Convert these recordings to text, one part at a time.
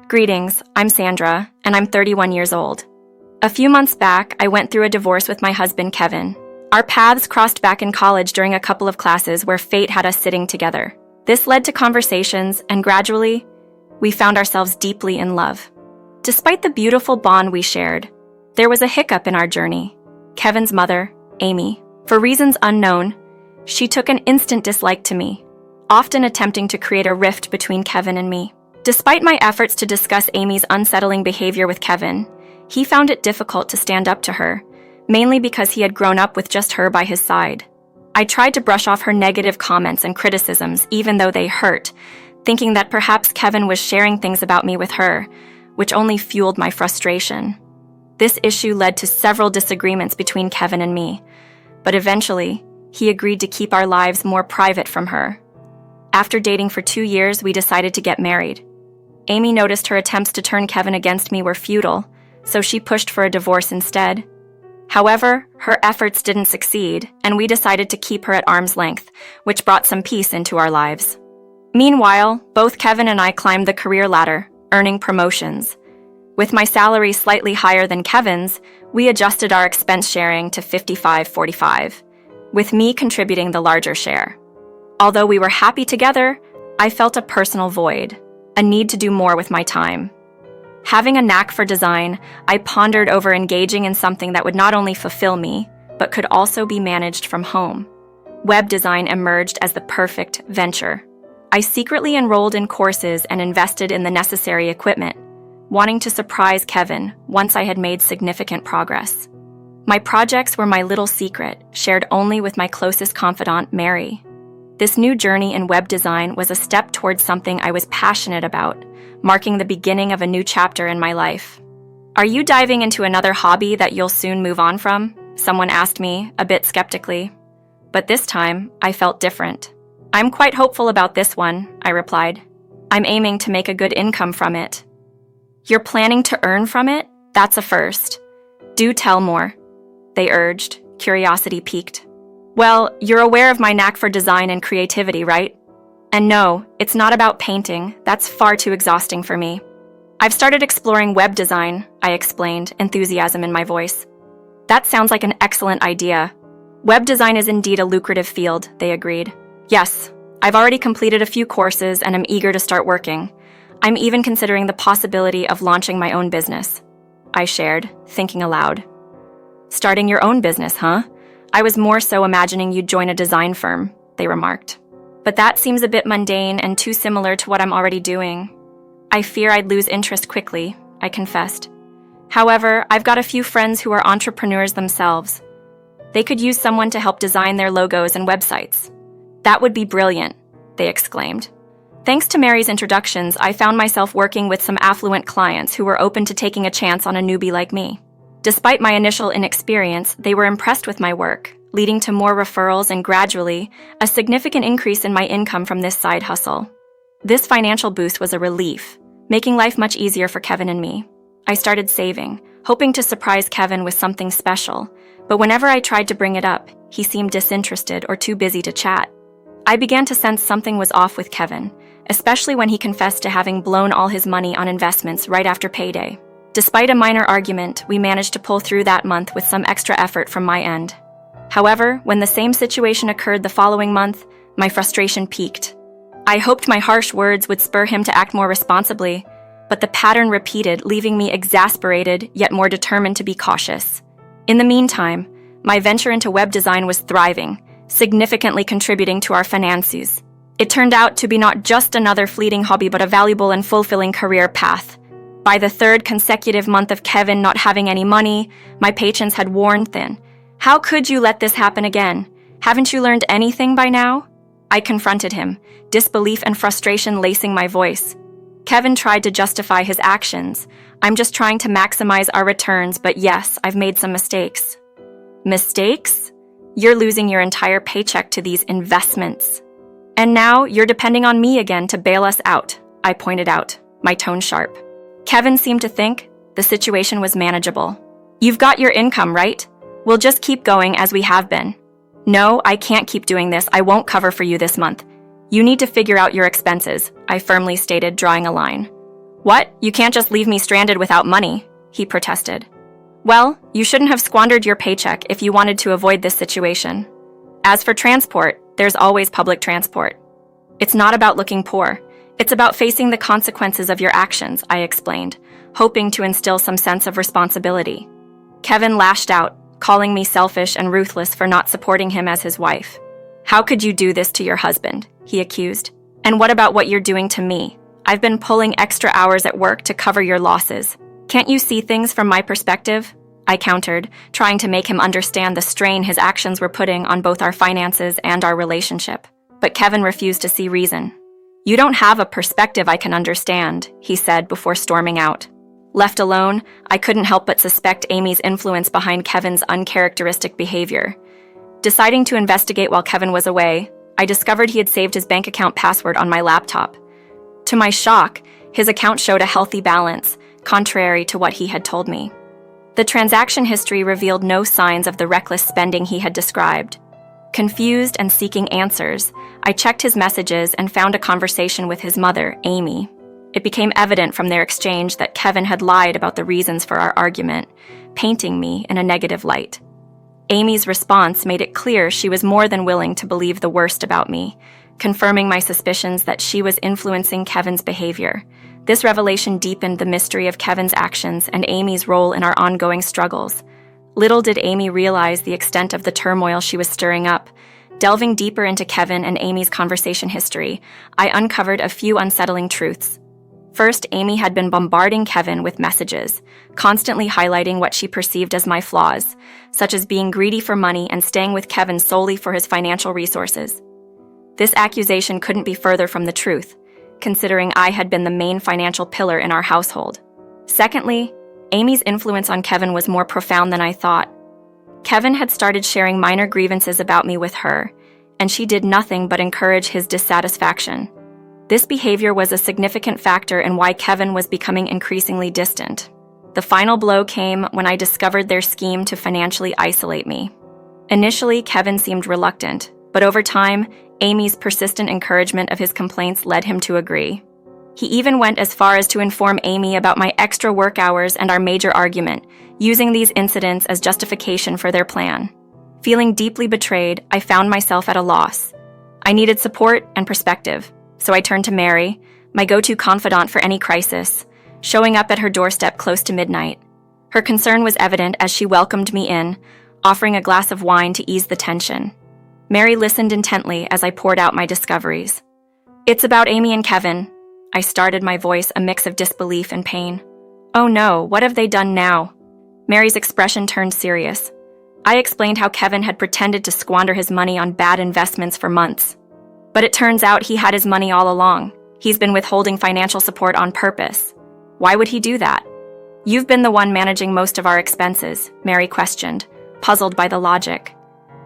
Greetings, I'm Sandra, and I'm 31 years old. A few months back, I went through a divorce with my husband, Kevin. Our paths crossed back in college during a couple of classes where fate had us sitting together. This led to conversations, and gradually, we found ourselves deeply in love. Despite the beautiful bond we shared, there was a hiccup in our journey. Kevin's mother, Amy, for reasons unknown, she took an instant dislike to me, often attempting to create a rift between Kevin and me. Despite my efforts to discuss Amy's unsettling behavior with Kevin, he found it difficult to stand up to her, mainly because he had grown up with just her by his side. I tried to brush off her negative comments and criticisms, even though they hurt, thinking that perhaps Kevin was sharing things about me with her, which only fueled my frustration. This issue led to several disagreements between Kevin and me, but eventually, he agreed to keep our lives more private from her. After dating for 2 years, we decided to get married. Amy noticed her attempts to turn Kevin against me were futile, so she pushed for a divorce instead. However, her efforts didn't succeed, and we decided to keep her at arm's length, which brought some peace into our lives. Meanwhile, both Kevin and I climbed the career ladder, earning promotions. With my salary slightly higher than Kevin's, we adjusted our expense sharing to 55-45, with me contributing the larger share. Although we were happy together, I felt a personal void, a need to do more with my time. Having a knack for design, I pondered over engaging in something that would not only fulfill me, but could also be managed from home. Web design emerged as the perfect venture. I secretly enrolled in courses and invested in the necessary equipment, wanting to surprise Kevin once I had made significant progress. My projects were my little secret, shared only with my closest confidant, Mary. This new journey in web design was a step towards something I was passionate about, marking the beginning of a new chapter in my life. "Are you diving into another hobby that you'll soon move on from?" someone asked me, a bit skeptically. But this time, I felt different. "I'm quite hopeful about this one," I replied. "I'm aiming to make a good income from it." "You're planning to earn from it? That's a first. Do tell more," they urged, curiosity piqued. "Well, you're aware of my knack for design and creativity, right? And no, it's not about painting. That's far too exhausting for me. I've started exploring web design," I explained, enthusiasm in my voice. "That sounds like an excellent idea. Web design is indeed a lucrative field," they agreed. "Yes, I've already completed a few courses and am eager to start working. I'm even considering the possibility of launching my own business," I shared, thinking aloud. "Starting your own business, huh? I was more so imagining you'd join a design firm," they remarked. "But that seems a bit mundane and too similar to what I'm already doing. I fear I'd lose interest quickly," I confessed. "However, I've got a few friends who are entrepreneurs themselves. They could use someone to help design their logos and websites." "That would be brilliant," they exclaimed. Thanks to Mary's introductions, I found myself working with some affluent clients who were open to taking a chance on a newbie like me. Despite my initial inexperience, they were impressed with my work, leading to more referrals and gradually, a significant increase in my income from this side hustle. This financial boost was a relief, making life much easier for Kevin and me. I started saving, hoping to surprise Kevin with something special, but whenever I tried to bring it up, he seemed disinterested or too busy to chat. I began to sense something was off with Kevin, especially when he confessed to having blown all his money on investments right after payday. Despite a minor argument, we managed to pull through that month with some extra effort from my end. However, when the same situation occurred the following month, my frustration peaked. I hoped my harsh words would spur him to act more responsibly, but the pattern repeated, leaving me exasperated yet more determined to be cautious. In the meantime, my venture into web design was thriving, significantly contributing to our finances. It turned out to be not just another fleeting hobby but a valuable and fulfilling career path. By the third consecutive month of Kevin not having any money, my patience had worn thin. "How could you let this happen again? Haven't you learned anything by now?" I confronted him, disbelief and frustration lacing my voice. Kevin tried to justify his actions. "I'm just trying to maximize our returns, but yes, I've made some mistakes." "Mistakes? You're losing your entire paycheck to these investments. And now you're depending on me again to bail us out," I pointed out, my tone sharp. Kevin seemed to think the situation was manageable. "You've got your income, right? We'll just keep going as we have been." "No, I can't keep doing this. I won't cover for you this month. You need to figure out your expenses," I firmly stated, drawing a line. "What? You can't just leave me stranded without money," he protested. "Well, you shouldn't have squandered your paycheck if you wanted to avoid this situation. As for transport, there's always public transport. It's not about looking poor. It's about facing the consequences of your actions," I explained, hoping to instill some sense of responsibility. Kevin lashed out, calling me selfish and ruthless for not supporting him as his wife. "How could you do this to your husband?" he accused. "And what about what you're doing to me? I've been pulling extra hours at work to cover your losses. Can't you see things from my perspective?" I countered, trying to make him understand the strain his actions were putting on both our finances and our relationship. But Kevin refused to see reason. "You don't have a perspective I can understand," he said before storming out. Left alone, I couldn't help but suspect Amy's influence behind Kevin's uncharacteristic behavior. Deciding to investigate while Kevin was away, I discovered he had saved his bank account password on my laptop. To my shock, his account showed a healthy balance, contrary to what he had told me. The transaction history revealed no signs of the reckless spending he had described. Confused and seeking answers, I checked his messages and found a conversation with his mother, Amy. It became evident from their exchange that Kevin had lied about the reasons for our argument, painting me in a negative light. Amy's response made it clear she was more than willing to believe the worst about me, confirming my suspicions that she was influencing Kevin's behavior. This revelation deepened the mystery of Kevin's actions and Amy's role in our ongoing struggles. Little did Amy realize the extent of the turmoil she was stirring up. Delving deeper into Kevin and Amy's conversation history, I uncovered a few unsettling truths. First, Amy had been bombarding Kevin with messages, constantly highlighting what she perceived as my flaws, such as being greedy for money and staying with Kevin solely for his financial resources. This accusation couldn't be further from the truth, considering I had been the main financial pillar in our household. Secondly, Amy's influence on Kevin was more profound than I thought. Kevin had started sharing minor grievances about me with her, and she did nothing but encourage his dissatisfaction. This behavior was a significant factor in why Kevin was becoming increasingly distant. The final blow came when I discovered their scheme to financially isolate me. Initially, Kevin seemed reluctant, but over time, Amy's persistent encouragement of his complaints led him to agree. He even went as far as to inform Amy about my extra work hours and our major argument, using these incidents as justification for their plan. Feeling deeply betrayed, I found myself at a loss. I needed support and perspective, so I turned to Mary, my go-to confidant for any crisis, showing up at her doorstep close to midnight. Her concern was evident as she welcomed me in, offering a glass of wine to ease the tension. Mary listened intently as I poured out my discoveries. "It's about Amy and Kevin." I started, my voice a mix of disbelief and pain. "Oh no, what have they done now?" Mary's expression turned serious. I explained how Kevin had pretended to squander his money on bad investments for months. But it turns out he had his money all along. He's been withholding financial support on purpose. Why would he do that? "You've been the one managing most of our expenses," Mary questioned, puzzled by the logic.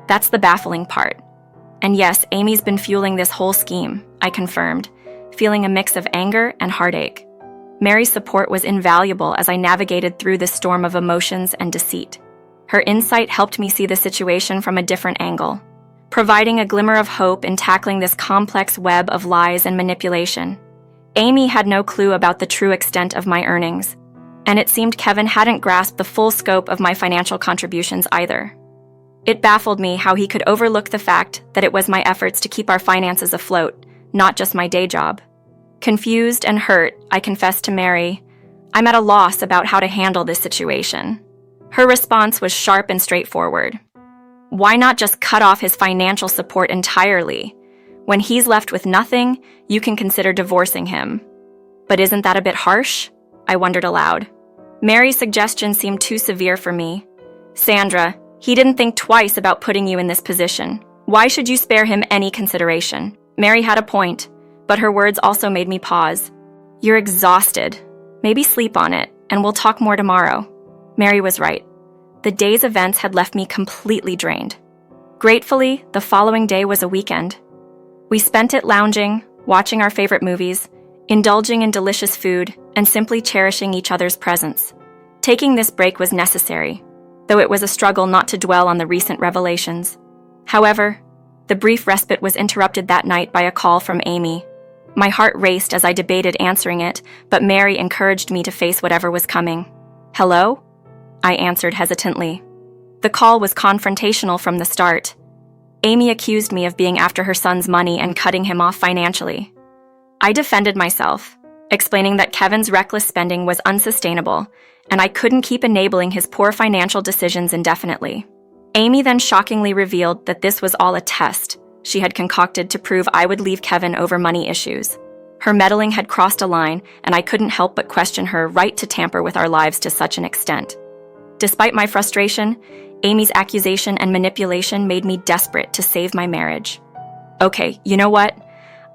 That's the baffling part. "And yes, Amy's been fueling this whole scheme," I confirmed, feeling a mix of anger and heartache. Mary's support was invaluable as I navigated through this storm of emotions and deceit. Her insight helped me see the situation from a different angle, providing a glimmer of hope in tackling this complex web of lies and manipulation. Amy had no clue about the true extent of my earnings, and it seemed Kevin hadn't grasped the full scope of my financial contributions either. It baffled me how he could overlook the fact that it was my efforts to keep our finances afloat, not just my day job. Confused and hurt, I confessed to Mary, "I'm at a loss about how to handle this situation." Her response was sharp and straightforward. "Why not just cut off his financial support entirely? When he's left with nothing, you can consider divorcing him." "But isn't that a bit harsh?" I wondered aloud. Mary's suggestion seemed too severe for me. "Sandra, he didn't think twice about putting you in this position. Why should you spare him any consideration?" Mary had a point, but her words also made me pause. "You're exhausted. Maybe sleep on it, and we'll talk more tomorrow." Mary was right. The day's events had left me completely drained. Gratefully, the following day was a weekend. We spent it lounging, watching our favorite movies, indulging in delicious food, and simply cherishing each other's presence. Taking this break was necessary, though it was a struggle not to dwell on the recent revelations. However, the brief respite was interrupted that night by a call from Amy. My heart raced as I debated answering it, but Mary encouraged me to face whatever was coming. "Hello?" I answered hesitantly. The call was confrontational from the start. Amy accused me of being after her son's money and cutting him off financially. I defended myself, explaining that Kevin's reckless spending was unsustainable, and I couldn't keep enabling his poor financial decisions indefinitely. Amy then shockingly revealed that this was all a test she had concocted to prove I would leave Kevin over money issues. Her meddling had crossed a line, and I couldn't help but question her right to tamper with our lives to such an extent. Despite my frustration, Amy's accusation and manipulation made me desperate to save my marriage. "Okay, you know what?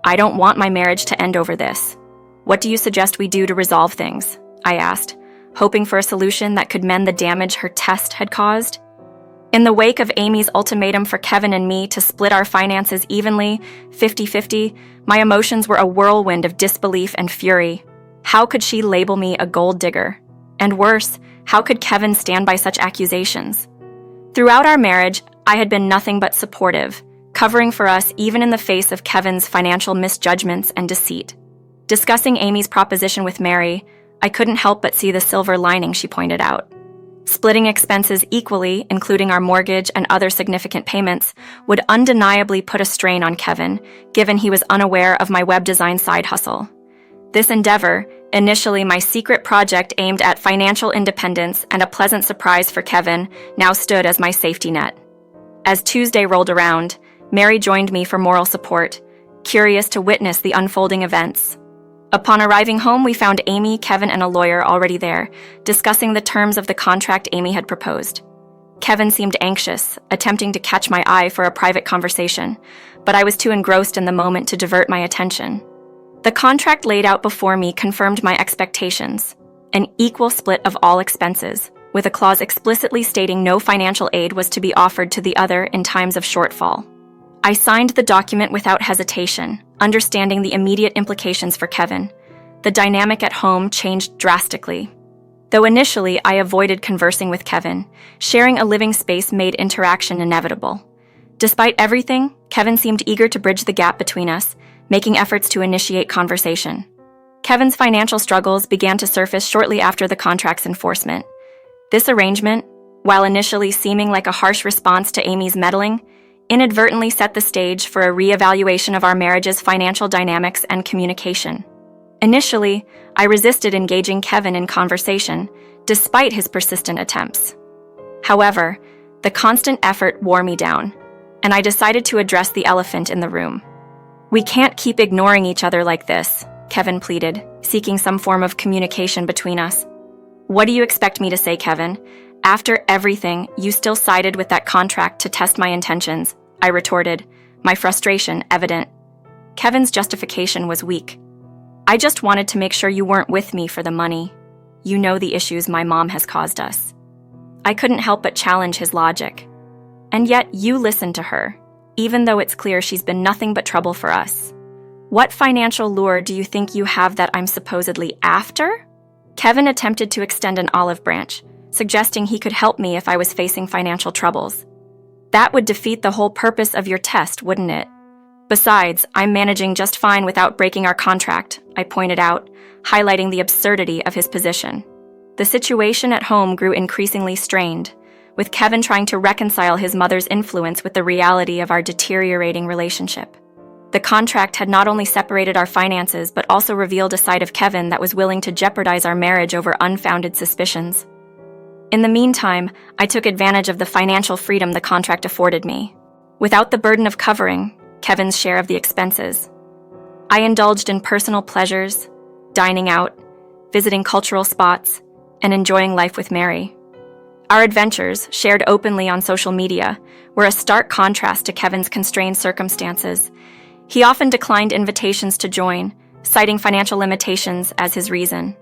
I don't want my marriage to end over this. What do you suggest we do to resolve things?" I asked, hoping for a solution that could mend the damage her test had caused. In the wake of Amy's ultimatum for Kevin and me to split our finances evenly, 50-50, my emotions were a whirlwind of disbelief and fury. How could she label me a gold digger? And worse, how could Kevin stand by such accusations? Throughout our marriage, I had been nothing but supportive, covering for us even in the face of Kevin's financial misjudgments and deceit. Discussing Amy's proposition with Mary, I couldn't help but see the silver lining she pointed out. Splitting expenses equally, including our mortgage and other significant payments, would undeniably put a strain on Kevin, given he was unaware of my web design side hustle. This endeavor, initially my secret project aimed at financial independence and a pleasant surprise for Kevin, now stood as my safety net. As Tuesday rolled around, Mary joined me for moral support, curious to witness the unfolding events. Upon arriving home, we found Amy, Kevin, and a lawyer already there, discussing the terms of the contract Amy had proposed. Kevin seemed anxious, attempting to catch my eye for a private conversation, but I was too engrossed in the moment to divert my attention. The contract laid out before me confirmed my expectations: an equal split of all expenses, with a clause explicitly stating no financial aid was to be offered to the other in times of shortfall. I signed the document without hesitation, understanding the immediate implications for Kevin. The dynamic at home changed drastically. Though initially I avoided conversing with Kevin, sharing a living space made interaction inevitable. Despite everything, Kevin seemed eager to bridge the gap between us, making efforts to initiate conversation. Kevin's financial struggles began to surface shortly after the contract's enforcement. This arrangement, while initially seeming like a harsh response to Amy's meddling, inadvertently set the stage for a re-evaluation of our marriage's financial dynamics and communication. Initially, I resisted engaging Kevin in conversation, despite his persistent attempts. However, the constant effort wore me down, and I decided to address the elephant in the room. "We can't keep ignoring each other like this," Kevin pleaded, seeking some form of communication between us. "What do you expect me to say, Kevin? After everything, you still sided with that contract to test my intentions," I retorted, my frustration evident. Kevin's justification was weak. "I just wanted to make sure you weren't with me for the money. You know the issues my mom has caused us." I couldn't help but challenge his logic. "And yet you listened to her, even though it's clear she's been nothing but trouble for us. What financial lure do you think you have that I'm supposedly after?" Kevin attempted to extend an olive branch, suggesting he could help me if I was facing financial troubles. "That would defeat the whole purpose of your test, wouldn't it? Besides, I'm managing just fine without breaking our contract," I pointed out, highlighting the absurdity of his position. The situation at home grew increasingly strained, with Kevin trying to reconcile his mother's influence with the reality of our deteriorating relationship. The contract had not only separated our finances but also revealed a side of Kevin that was willing to jeopardize our marriage over unfounded suspicions. In the meantime, I took advantage of the financial freedom the contract afforded me. Without the burden of covering Kevin's share of the expenses, I indulged in personal pleasures, dining out, visiting cultural spots, and enjoying life with Mary. Our adventures, shared openly on social media, were a stark contrast to Kevin's constrained circumstances. He often declined invitations to join, citing financial limitations as his reason.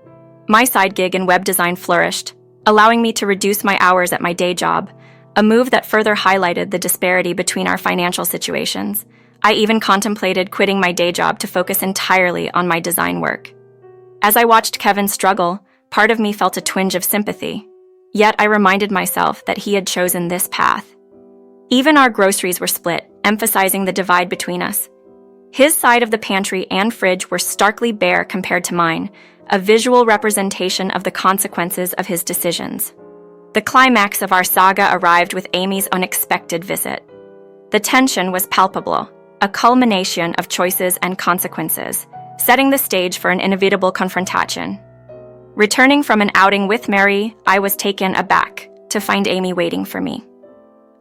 My side gig in web design flourished, allowing me to reduce my hours at my day job, a move that further highlighted the disparity between our financial situations. I even contemplated quitting my day job to focus entirely on my design work. As I watched Kevin struggle, part of me felt a twinge of sympathy. Yet I reminded myself that he had chosen this path. Even our groceries were split, emphasizing the divide between us. His side of the pantry and fridge were starkly bare compared to mine, a visual representation of the consequences of his decisions. The climax of our saga arrived with Amy's unexpected visit. The tension was palpable, a culmination of choices and consequences, setting the stage for an inevitable confrontation. Returning from an outing with Mary, I was taken aback to find Amy waiting for me.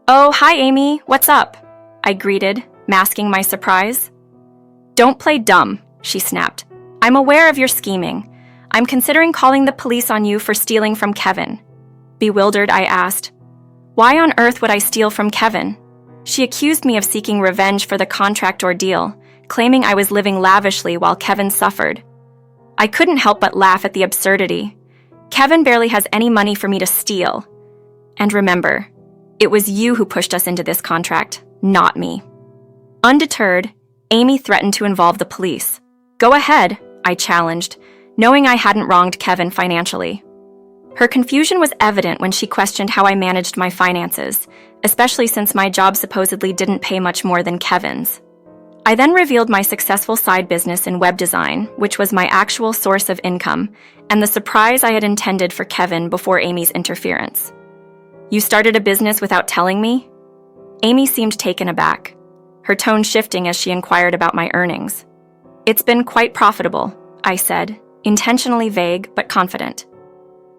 "Oh, hi Amy, what's up?" I greeted, masking my surprise. "Don't play dumb," she snapped. "I'm aware of your scheming. I'm considering calling the police on you for stealing from Kevin." Bewildered, I asked, "Why on earth would I steal from Kevin?" She accused me of seeking revenge for the contract ordeal, claiming I was living lavishly while Kevin suffered. I couldn't help but laugh at the absurdity. Kevin barely has any money for me to steal. And remember, it was you who pushed us into this contract, not me. Undeterred, Amy threatened to involve the police. "Go ahead," I challenged, knowing I hadn't wronged Kevin financially. Her confusion was evident when she questioned how I managed my finances, especially since my job supposedly didn't pay much more than Kevin's. I then revealed my successful side business in web design, which was my actual source of income, and the surprise I had intended for Kevin before Amy's interference. "You started a business without telling me?" Amy seemed taken aback, her tone shifting as she inquired about my earnings. "It's been quite profitable," I said, intentionally vague but confident.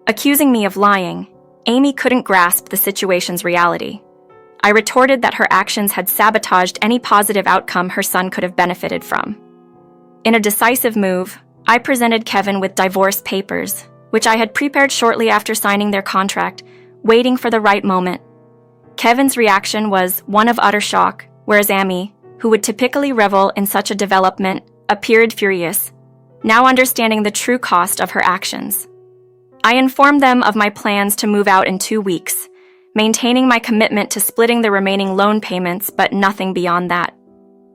Accusing me of lying, Amy couldn't grasp the situation's reality. I retorted that her actions had sabotaged any positive outcome her son could have benefited from. In a decisive move, I presented Kevin with divorce papers, which I had prepared shortly after signing their contract, waiting for the right moment. Kevin's reaction was one of utter shock, whereas Amy, who would typically revel in such a development, appeared furious, now understanding the true cost of her actions. I informed them of my plans to move out in 2 weeks, maintaining my commitment to splitting the remaining loan payments, but nothing beyond that.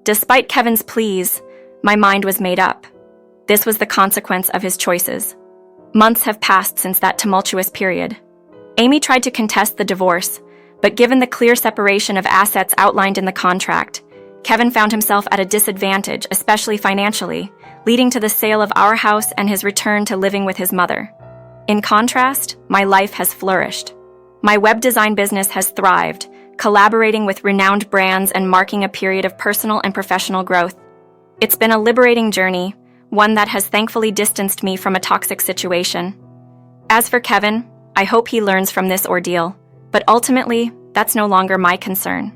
Despite Kevin's pleas, my mind was made up. This was the consequence of his choices. Months have passed since that tumultuous period. Amy tried to contest the divorce, but given the clear separation of assets outlined in the contract, Kevin found himself at a disadvantage, especially financially, leading to the sale of our house and his return to living with his mother. In contrast, my life has flourished. My web design business has thrived, collaborating with renowned brands and marking a period of personal and professional growth. It's been a liberating journey, one that has thankfully distanced me from a toxic situation. As for Kevin, I hope he learns from this ordeal, but ultimately, that's no longer my concern.